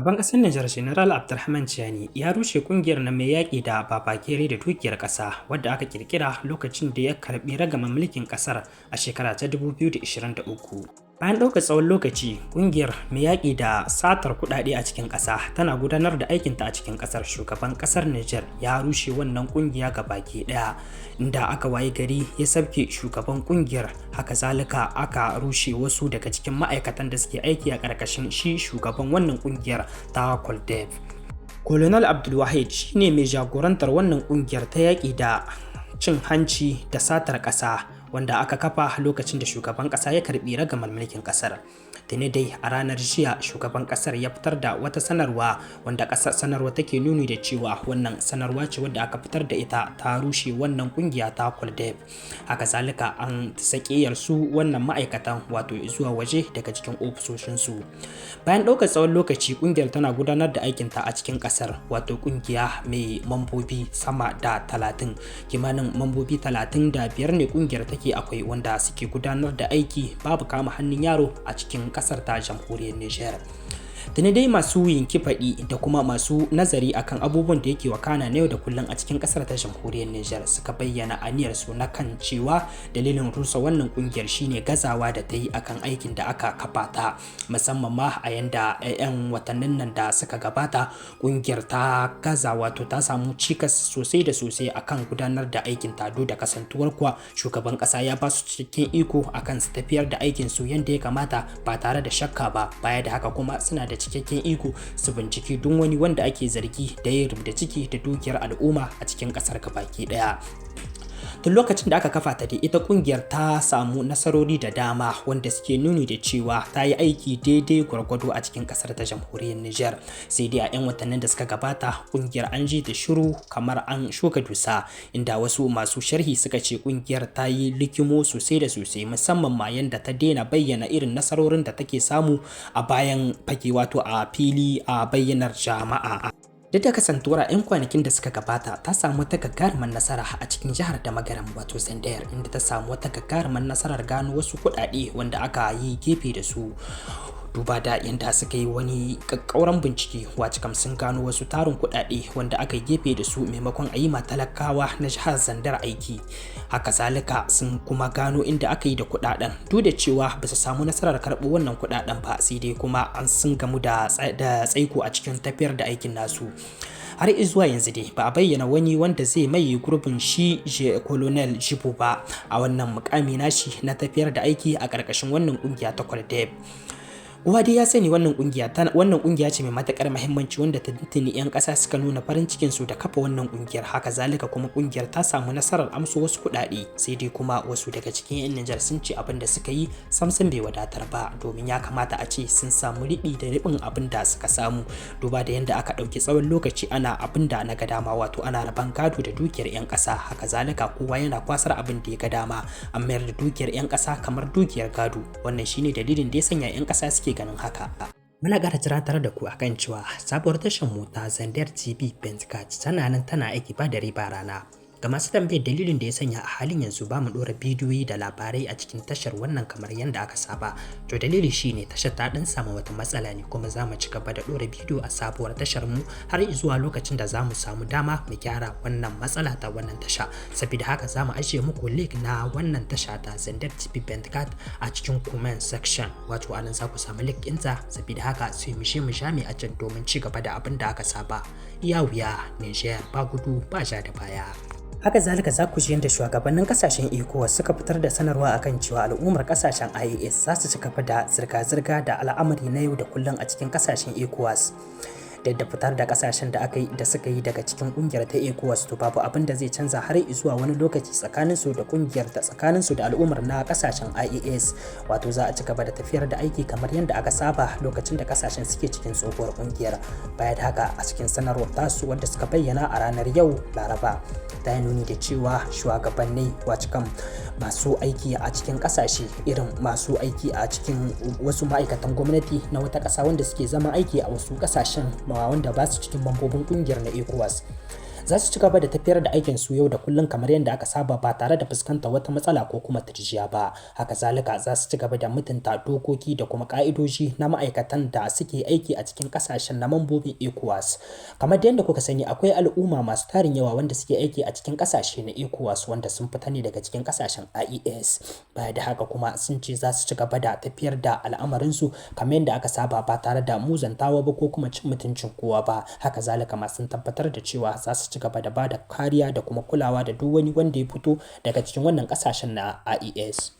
Shugaban ƙasar Nijar General Abdurrahman Thiani ya rushe ƙungiyar na mai yaƙi da babakere da dukiyar ƙasa wadda aka ƙirƙira lokacin da ya karɓi ragaman mulkin ƙasar a shekara ta 2023. Bayan ɗaukar tsawon lokaci, ƙungiyar mai yaƙi da satar kuɗaɗe a cikin ƙasa tana gudanar da aikinta a cikin ƙasar. Shugaban ƙasar Nijar ya rushe wannan ƙungiya baki ɗaya, inda aka waye gari ya sabke shugaban ƙungiyar. Haka zalika aka rushe wasu daga cikin ma'aikatan da suke aiki a ƙarƙashin shi shugaban wannan ƙungiyar ta Coldef. Colonel Abdulwahid shine mai jagorantar wannan ƙungiyar ta yaƙi da cin hanci da satar ƙasa, wanda aka kafa lokacin da shugaban ƙasa ya karɓi ragamar mulkin ƙasar. Tuni dai a ranar jiya shugaban ƙasar ya fitar da wata sanarwa wanda sanarwa take nuni da cewa wannan sanarwa ce wadda aka fitar da ita ta rushe wannan ƙungiya ta Coldef. Haka zalika an sakiyar su wannan ma'aikatan wato zuwa waje daga cikin ofisoshin su. Bayan ɗaukar tsawon lokaci ƙungiyar tana gudanar da aikinta a cikin ƙasar, wato ƙungiya mai mambobi sama da 30, kimanin mambobi 35 ne ƙungiyar take akwai wanda suke gudanar da aiki babu kama hannun yaro a cikin kasar ta jamhuriyar Nijar. Tuni dai masu yinki faɗi da kuma masu nazari akan abubuwan da yake wakana na yau da kullum a cikin kasar ta jamhuriyar Nijar suka bayyana aniyar su na kan cewa dalilin rusa wannan kungiyar shine gazawa da ta yi akan aikin da aka kafa ta, musamman ma a yanda 'yan watannin nan da suka gabata kungiyar ta gaza, wato ta samu cikas sosai da sosai akan gudanar da aikin ta, da kasantuwar kuwa shugaban kasa ya ba su cikakken iko akan su tafiyar da aikin su yanda ya kamata ba tare da shakka ba. Baya da haka kuma suna da cikakken iko su binciki duk wani wanda ake zargi da ya rubda ciki da dukiyar al'umma a cikin kasar baki daya. Tun lokacin da aka kafa ta ita kungiyar ta samu nasarori da dama wanda suke nuni da cewa ta yi aiki daidai gwargwado a cikin kasar ta jamhuriyar Nijar. Sai dai a 'yan watannin da suka gabata kungiyar an ji ta shiru kamar an shuka dusa, inda wasu masu sharhi suka ce kungiyar ta yi likimo sosai da sosai, musamman ma yanda ta daina bayyana irin nasarorin da take samu a bayan fage, wato a fili a bayyanar jama'a. Duk da kasantuwar 'yan kwanakin da suka gabata ta samu wata gagarumar nasara a cikin jihar da magaram wato Zandayar, inda ta samu wata gagarumar nasarar gano wasu kuɗaɗe wanda aka yi gefe da su. Duba da yadda suka yi wani kakkauran bincike, wacikam sun gano wasu tarin kuɗaɗe wanda aka yi gefe da su maimakon a yi ma talakawa na jihar Zandar aiki. Haka zalika sun kuma gano inda aka yi da kuɗaɗen, duk da cewa ba su samu nasarar karɓo wannan kuɗaɗen ba, sai dai kuma an sun gamu da tsaiko a cikin tafiyar da aikin nasu. Har zuwa yanzu dai ba a bayyana wani wanda zai maye gurbin shi Colonel Djibo ba a wannan mukami nashi na tafiyar da aiki a ƙarƙashin wannan ƙungiya ta Coldef. Kowa dai ya sani wannan kungiya ce mai matakar muhimmanci wanda tuntuni 'yan ƙasa suka nuna farin cikin su da kafa wannan kungiyar. Haka zalika kuma kungiyar ta samu nasarar amso wasu kuɗaɗe, sai dai kuma wasu daga cikin 'yan Nijar sun ce abin da suka yi samsam bai wadatar ba, domin ya kamata a ce sun samu riɓi da riɓin abin da suka samu, duba da yadda aka ɗauki tsawon lokaci ana abin da na ga dama, wato ana raban gado da dukiyar 'yan ƙasa. Haka zalika kowa yana kwasar abin da ya ga dama, an mayar da dukiyar 'yan ƙasa kamar dukiyar gado. Wannan shine dalilin da ya sanya 'yan ƙasa suke ganin haka. Muna ƙara tunatar da ku akan cewa sabuwar tashar mu ta Zandar TV Pentcast tana nan tana aiki ba dare ba rana. Ga masu tambayar dalilin da ya sanya a halin yanzu ba mu ɗora bidiyoyi da labarai a cikin tashar wannan kamar yadda aka saba, to dalili shine tashar ta ɗan samu wata matsala ne, kuma za mu ci gaba da ɗora bidiyo a sabuwar tashar mu har zuwa lokacin da za mu samu dama mu gyara wannan matsala ta wannan tasha. Saboda haka za mu ajiye muku link na wannan tasha ta Zandar TV Pentcast a cikin comment section, wato anan za ku samu link ɗinta. Saboda haka sai mu je mu sha mai a can domin ci gaba da abin da aka saba. Iya wuya Niger ba gudu ba ja da baya. Haka zalika za ku ji yadda shugabannin kasashen ECOWAS suka fitar da sanarwa akan cewa al'ummar kasashen IAS za su ci gaba da zirga-zirga da al'amari na yau da kullum a cikin kasashen ECOWAS. Da fitar da kasashen da suka yi daga cikin kungiyar ta ECOWAS, to babu abin da zai canza har zuwa wani lokaci tsakanin su da kungiyar ta, tsakanin su da al'ummar na kasashen IAS, wato za a ci gaba da tafiyar da aiki kamar yadda aka saba lokacin da kasashen suke cikin tsohuwar kungiyar. Baya da haka a cikin sanarwar tasu wadda suka bayyana a ranar yau Laraba, ta yi nuni da cewa shugabanni wacikam masu aiki a cikin kasashe, irin masu aiki a cikin wasu ma'aikatan gwamnati na wata ƙasa wanda suke zama aiki a wasu kasashen wanda ba su cikin mambobin kungiyar na ECOWAS, za su ci gaba da tafiyar da aikin su yau da kullum kamar yadda aka saba ba tare da fuskantar wata matsala ko kuma turjiya ba. Haka zalika za su ci gaba da mutunta dokoki da kuma ka'idoji na ma'aikatan da suke aiki a cikin kasashen na mambobin ECOWAS. Kamar da yadda kuka sani, akwai al'umma masu tarin yawa wanda suke aiki a cikin kasashe na ECOWAS wanda sun fita ne daga cikin kasashen IES. Baya da haka kuma sun ce za su ci gaba da tafiyar da al'amarinsu kamar yadda aka saba ba tare da muzantawa ba ko kuma cin mutuncin kowa ba. Haka zalika ma sun tabbatar da cewa za su ci gaba da ba da kariya da kuma kulawa da duk wani wanda ya fito daga cikin wannan kasashen na IES.